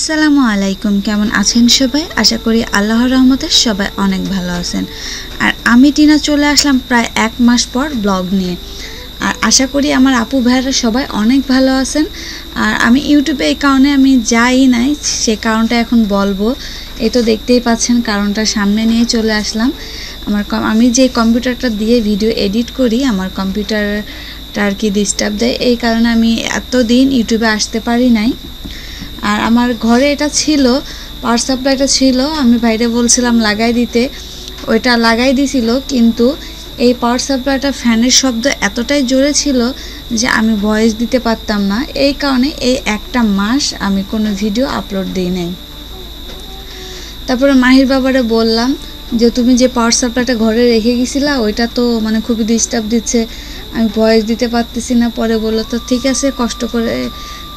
আসসালামু আলাইকুম। কেমন আছেন সবাই? আশা করি আল্লাহর রহমতে সবাই অনেক ভালো আছেন। আর আমি টিনা চলে আসলাম প্রায় 1 মাস পর ব্লগ নিয়ে। আর আশা করি আমার আপু ভাইয়েরা সবাই অনেক ভালো আছেন। আর আমি ইউটিউবে এই কারণে আমি যাই নাই, সে কারণটা এখন বলবো। এই তো দেখতেই পাচ্ছেন, কারণটা সামনে নিয়ে চলে আসলাম। আমি যে কম্পিউটারটা দিয়ে ভিডিও এডিট করি, আমার কম্পিউটারটা আর কি ডিস্টার্ব দেয়, এই কারণে আমি এতদিন ইউটিউবে আসতে পারি নাই। আর আমার ঘরে এটা ছিল, পাওয়ার সাপ্লাইটা ছিল, আমি বাইরে বলছিলাম লাগাই দিতে, ওইটা লাগাই দিছিল, কিন্তু এই পাওয়ার সাপ্লাইটা ফ্যানের শব্দ এতটাই জোরে ছিল যে আমি ভয়েস দিতে পারতাম না। এই কারণে এই 1 মাস আমি কোনো ভিডিও আপলোড দিই নাই। তারপরে মাহির বাবারে বললাম যে তুমি যে পাওয়ার সাপ্লাইটা ঘরে রেখে গেছিলা ওইটা তো খুবই ডিস্টার্ব দিচ্ছে, আমি ভয়েস দিতে পারতেছি না। পরে বললো তো ঠিক আছে, কষ্ট করে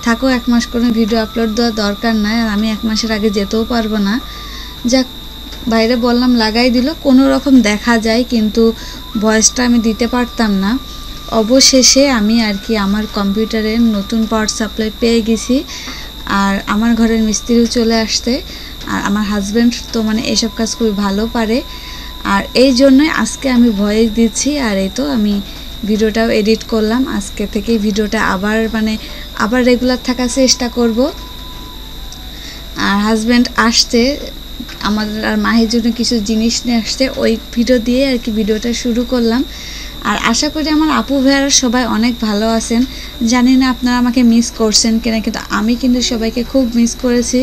থাকো, 1 মাস কোনো ভিডিও আপলোড দেওয়ার দরকার নাই, আর আমি 1 মাসের আগে যেতেও পারবো না। যাক, বাইরে বললাম লাগাই দিল, কোনো রকম দেখা যায়, কিন্তু ভয়েসটা আমি দিতে পারতাম না। অবশেষে আমি আর কি আমার কম্পিউটারের নতুন পাওয়ার সাপ্লাই পেয়ে গেছি, আর আমার ঘরের মিস্ত্রিও চলে আসতে। আর আমার হাজব্যান্ড তো এসব কাজ খুবই ভালো পারে, আর এই জন্যই আজকে আমি ভয়েস দিচ্ছি। আর এই তো আমি ভিডিওটাও এডিট করলাম। আজকে থেকে ভিডিওটা আবার রেগুলার থাকার চেষ্টা করব। আর হাজব্যান্ড আসতে আমাদের আর মাহির জন্য কিছু জিনিস নিয়ে আসতে, ওই ভিডিও দিয়ে আর কি ভিডিওটা শুরু করলাম। আর আশা করি আমার আপু ভাইয়ারা সবাই অনেক ভালো আছেন। জানি না আপনারা আমাকে মিস করছেন কিনা, কিন্তু আমি কিন্তু সবাইকে খুব মিস করেছি।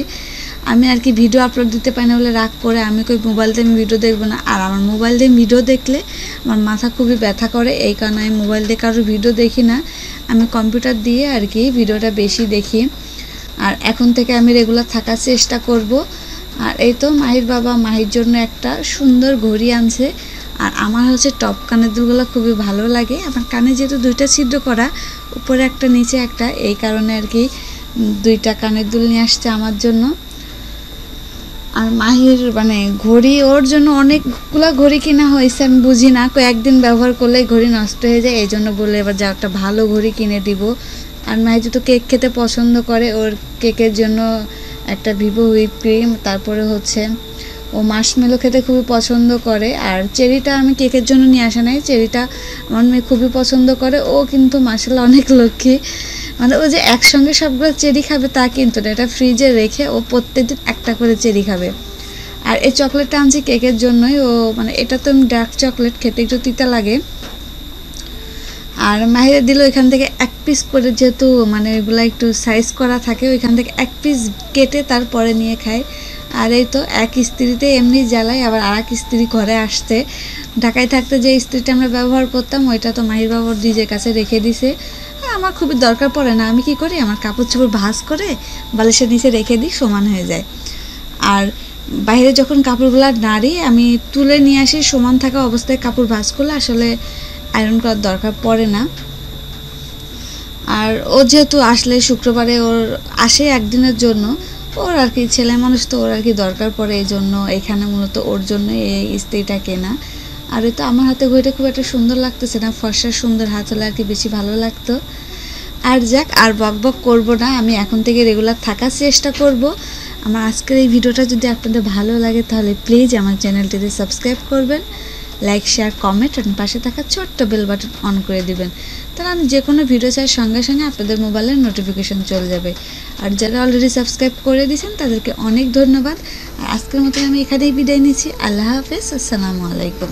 আমি আর কি ভিডিও আপলোড দিতে পারি না বলে রাগ করে আমি মোবাইল দিয়ে আমি ভিডিও দেখবো না, আর আমার মোবাইল দিয়ে ভিডিও দেখলে আমার মাথা খুবই ব্যথা করে, এই কারণে আমি মোবাইল দিয়ে কারোর ভিডিও দেখি না, আমি কম্পিউটার দিয়ে আর কি ভিডিওটা বেশি দেখি। আর এখন থেকে আমি রেগুলার থাকার চেষ্টা করব। আর এই তো মাহির বাবা মাহির জন্য একটা সুন্দর ঘড়ি আনছে। আর আমার হচ্ছে টপ কানের দুলগুলো খুবই ভালো লাগে। আমার কানে যেহেতু 2টা ছিদ্র করা, উপরে একটা নিচে একটা, এই কারণে আর কি 2টা কানের দুল নিয়ে আসছে আমার জন্য। আর মাহির ঘড়ি, ওর জন্য অনেকগুলো ঘড়ি কিনা হয়েছে, আমি বুঝি না, কয়েকদিন ব্যবহার করলে ঘড়ি নষ্ট হয়ে যায়, এই জন্য বলে এবার যা একটা ভালো ঘড়ি কিনে দিব। আর মাহি যেহেতু কেক খেতে পছন্দ করে, ওর কেকের জন্য একটা ভিভো হুইপ ক্রিম, তারপরে হচ্ছে ও মার্শমেলো খেতে খুবই পছন্দ করে। আর চেরিটা আমি কেকের জন্য নিয়ে আসা নাই, চেরিটা আমার মেয়ে খুবই পছন্দ করে। ও কিন্তু মাশাআল্লাহ অনেক লক্ষ্মী, ও যে একসঙ্গে সবগুলো চেরি খাবে তা কিন্তু না, এটা ফ্রিজে রেখে ও প্রত্যেকদিন একটা করে চেরি খাবে। আর এই চকলেটটা আনছি কেকের জন্যই, ও এটা তো ডার্ক চকলেট, খেতে একটু তিতা লাগে। আর মাহিরে দিল এখান থেকে 1 পিস করে, যেহেতু এগুলো একটু সাইজ করা থাকে, ওইখান থেকে 1 পিস কেটে তারপরে নিয়ে খায়। আর এই তো এক ইস্ত্রিতে এমনি জ্বালাই, আবার আর এক ইস্ত্রি ঘরে আসতে, ঢাকায় থাকতে যে ইস্ত্রিটা আমরা ব্যবহার করতাম ওইটা তো মাহির বাবার নিজের কাছে রেখে দিছে। আমার খুবই দরকার পড়ে না, আমি কি করি, আমার কাপড় চোপড় ভাঁজ করে বালিশের নিচে রেখে দিই, সমান হয়ে যায়। আর বাইরে যখন কাপড়গুলো নাড়ি আমি তুলে নিয়ে আসি, সমান থাকা অবস্থায় কাপড় ভাঁজ করলে আসলে আয়রন করার দরকার পড়ে না। আর ও যেহেতু আসলে শুক্রবারে ওর আসে একদিনের জন্য, ওর আর কি ছেলে মানুষ তো, ওর আর কি দরকার পড়ে, এই জন্য এখানে মূলত ওর জন্য এই ইস্ত্রিটা কেনা। আর তো আমার হাতে ঘড়িটা খুব একটা সুন্দর লাগতেছে না, ফর্সা সুন্দর হাত হলে আর কি বেশি ভালো লাগতো। আর যাক, আর বক বক করবো না, আমি এখন থেকে রেগুলার থাকার চেষ্টা করব। আমার আজকের এই ভিডিওটা যদি আপনাদের ভালো লাগে তাহলে প্লিজ আমার চ্যানেলটিতে সাবস্ক্রাইব করবেন, লাইক শেয়ার কমেন্ট, আর পাশে থাকা ছোট্ট বেল বাটন অন করে দিবেন, তাহলে আমি যে কোনো ভিডিও চাই সঙ্গে সঙ্গে আপনাদের মোবাইলের নোটিফিকেশন চলে যাবে। আর যারা অলরেডি সাবস্ক্রাইব করে দিয়েছেন তাদেরকে অনেক ধন্যবাদ। আর আজকের মতো আমি এখানেই বিদায় নিচ্ছি। আল্লাহ হাফেজ, আসসালামু আলাইকুম।